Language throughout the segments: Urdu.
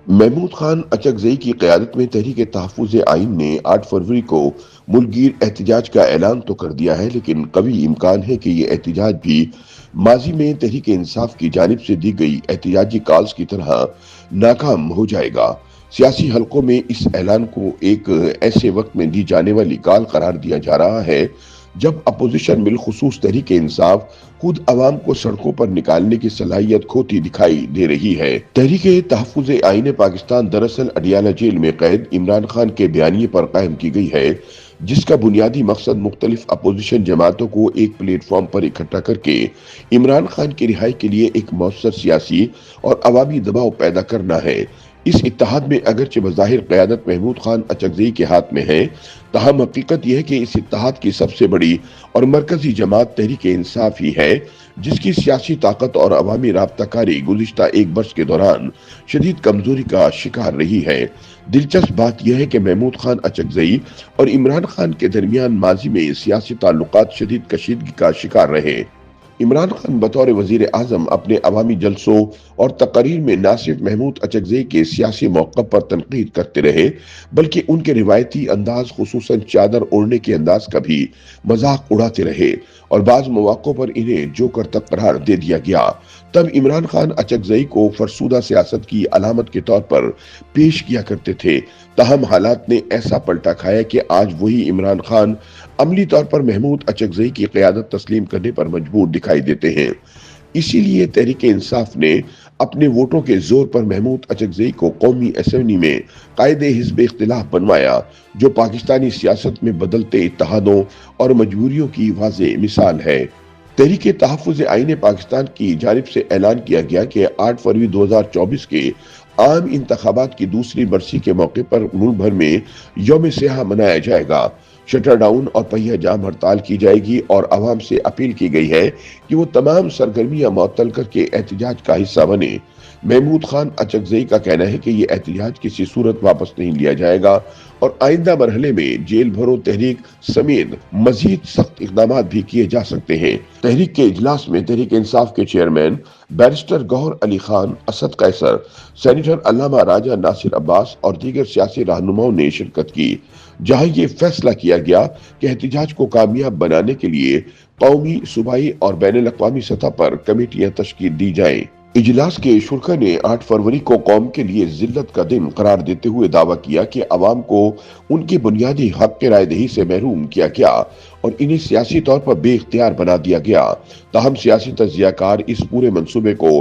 محمود خان اچکزئی کی قیادت میں تحریک تحفظ آئین نے 8 فروری کو ملک گیر احتجاج کا اعلان تو کر دیا ہے، لیکن قوی امکان ہے کہ یہ احتجاج بھی ماضی میں تحریک انصاف کی جانب سے دی گئی احتجاجی کالز کی طرح ناکام ہو جائے گا۔ سیاسی حلقوں میں اس اعلان کو ایک ایسے وقت میں دی جانے والی کال قرار دیا جا رہا ہے جب اپوزیشن بالخصوص تحریک انصاف خود عوام کو سڑکوں پر نکالنے کی صلاحیت کھوتی دکھائی دے رہی ہے۔ تحریک تحفظ آئین پاکستان دراصل اڈیالہ جیل میں قید عمران خان کے بیانیے پر قائم کی گئی ہے، جس کا بنیادی مقصد مختلف اپوزیشن جماعتوں کو ایک پلیٹ فارم پر اکٹھا کر کے عمران خان کی رہائی کے لیے ایک مؤثر سیاسی اور عوامی دباؤ پیدا کرنا ہے۔ اس اتحاد میں اگرچہ بظاہر قیادت محمود خان اچکزئی کے ہاتھ میں ہے، تاہم حقیقت یہ ہے کہ اس اتحاد کی سب سے بڑی اور مرکزی جماعت تحریک انصاف ہی ہے، جس کی سیاسی طاقت اور عوامی رابطہ کاری گزشتہ ایک برس کے دوران شدید کمزوری کا شکار رہی ہے۔ دلچسپ بات یہ ہے کہ محمود خان اچکزئی اور عمران خان کے درمیان ماضی میں سیاسی تعلقات شدید کشیدگی کا شکار رہے۔ عمران خان بطور وزیر اعظم اپنے عوامی جلسوں اور تقاریر میں نہ صرف محمود اچکزئی کے سیاسی موقف پر تنقید کرتے رہے، بلکہ ان کے روایتی انداز خصوصاً چادر اوڑھنے کے انداز کا بھی مذاق اڑاتے رہے اور بعض مواقع پر انہیں جوکر تک قرار دے دیا گیا۔ تب عمران خان اچکزئی کو فرسودہ سیاست کی علامت کے طور پر پیش کیا کرتے تھے، تاہم حالات نے ایسا پلٹا کھایا کہ آج وہی عمران خان عملی طور پر محمود اچکزئی کی قیادت تسلیم کرنے پر مجبور دکھائی دیتے ہیں۔ اسی لیے تحریک انصاف نے اپنے ووٹوں کے زور پر محمود اچکزئی کو قومی اسمبلی میں قائد حزب اختلاف بنوایا، جو پاکستانی سیاست میں بدلتے اتحادوں اور مجبوریوں کی واضح مثال ہے۔ تحریک تحفظ آئین پاکستان کی جانب سے اعلان کیا گیا کہ 8 فروری 2024 کے عام انتخابات کی دوسری برسی کے موقع پر ملک بھر میں یوم سیاہ منایا جائے گا۔ شٹر ڈاؤن اور پہیہ جام ہڑتال کی جائے گی اور عوام سے اپیل کی گئی ہے کہ وہ تمام سرگرمیاں معطل کر کے احتجاج کا حصہ بنے۔ محمود خان اچکزئی کا کہنا ہے کہ یہ احتجاج کسی صورت واپس نہیں لیا جائے گا اور آئندہ مرحلے میں جیل بھرو تحریک سمیت مزید سخت اقدامات بھی کیے جا سکتے ہیں۔ تحریک کے اجلاس میں تحریک انصاف کے چیئرمین بیرسٹر گوہر علی خان، اسد قیصر، سینیٹر علامہ راجہ ناصر عباس اور دیگر سیاسی رہنماؤں نے شرکت کی، جہاں یہ فیصلہ کیا گیا کہ احتجاج کو کامیاب بنانے کے لیے قومی، صوبائی اور بین الاقوامی سطح پر کمیٹیاں تشکیل دی جائیں۔ اجلاس کے شرکاء نے 8 فروری کو قوم کے لیے ذلت کا دن قرار دیتے ہوئے دعویٰ کیا کہ عوام کو ان کی بنیادی حق کے رائے دہی سے محروم کیا گیا اور انہیں سیاسی طور پر بے اختیار بنا دیا گیا۔ تاہم سیاسی تجزیہ کار اس پورے منصوبے کو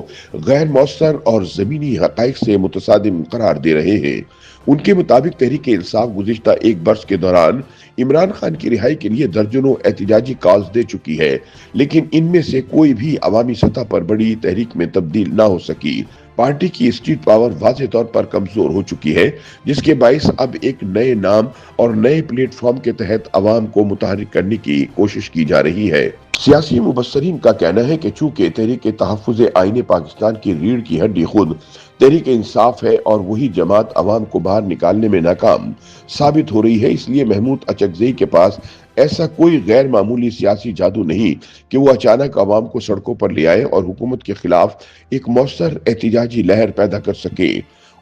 غیر مؤثر اور زمینی حقائق سے متصادم قرار دے رہے ہیں۔ ان کے مطابق تحریک انصاف گزشتہ ایک برس کے دوران عمران خان کی رہائی کے لیے درجنوں احتجاجی کالز دے چکی ہے، لیکن ان میں سے کوئی بھی عوامی سطح پر بڑی تحریک میں تبدیل نہ ہو سکی۔ پارٹی کی اسٹریٹ پاور واضح طور پر کمزور ہو چکی ہے، جس کے باعث اب ایک نئے نام اور نئے پلیٹ فارم کے تحت عوام کو متحرک کرنے کی کوشش کی جا رہی ہے۔ سیاسی مبصرین کا کہنا ہے کہ چونکہ تحریک تحفظ آئین پاکستان کی ریڑھ کی ہڈی خود تحریک انصاف ہے اور وہی جماعت عوام کو باہر نکالنے میں ناکام ثابت ہو رہی ہے، اس لیے محمود اچکزئی کے پاس ایسا کوئی غیر معمولی سیاسی جادو نہیں کہ وہ اچانک عوام کو سڑکوں پر لے آئے اور حکومت کے خلاف ایک مؤثر احتجاجی لہر پیدا کر سکے۔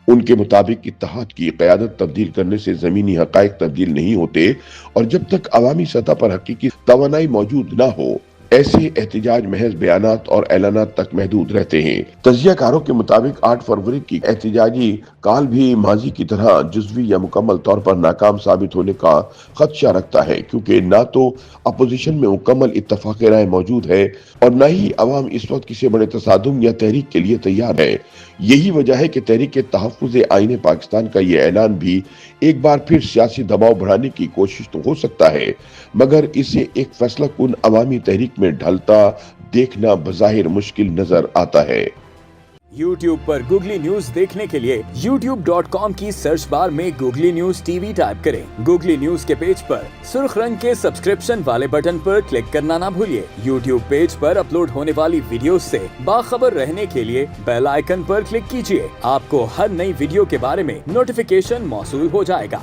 ان کے مطابق اتحاد کی قیادت تبدیل کرنے سے زمینی حقائق تبدیل نہیں ہوتے اور جب تک عوامی سطح پر حقیقی توانائی موجود نہ ہو، ایسے احتجاج محض بیانات اور اعلانات تک محدود رہتے ہیں۔ تجزیہ کاروں کے مطابق 8 فروری کی احتجاجی کال بھی ماضی کی طرح جزوی یا مکمل طور پر ناکام ثابت ہونے کا خدشہ رکھتا ہے، کیونکہ نہ تو اپوزیشن میں مکمل اتفاق رائے موجود ہے اور نہ ہی عوام اس وقت کسی بڑے تصادم یا تحریک کے لیے تیار ہے۔ یہی وجہ ہے کہ تحریک تحفظ آئین پاکستان کا یہ اعلان بھی ایک بار پھر سیاسی دباؤ بڑھانے کی کوشش تو ہو سکتا ہے، مگر اسے ایک فیصلہ کن عوامی تحریک میں ڈھلتا دیکھنا بظاہر مشکل نظر آتا ہے۔ یوٹیوب پر گوگلی نیوز دیکھنے کے لیے youtube.com کی سرچ بار میں googly news T V type کریں۔ گوگلی نیوز کے پیج پر سرخ رنگ کے سبسکرپشن والے بٹن پر کلک کرنا نہ بھولیے۔ یوٹیوب پیج پر اپلوڈ ہونے والی ویڈیوز سے باخبر رہنے کے لیے بیل آئیکن پر کلک کیجیے۔ آپ کو ہر نئی ویڈیو کے بارے میں نوٹیفیکیشن موصول ہو جائے گا۔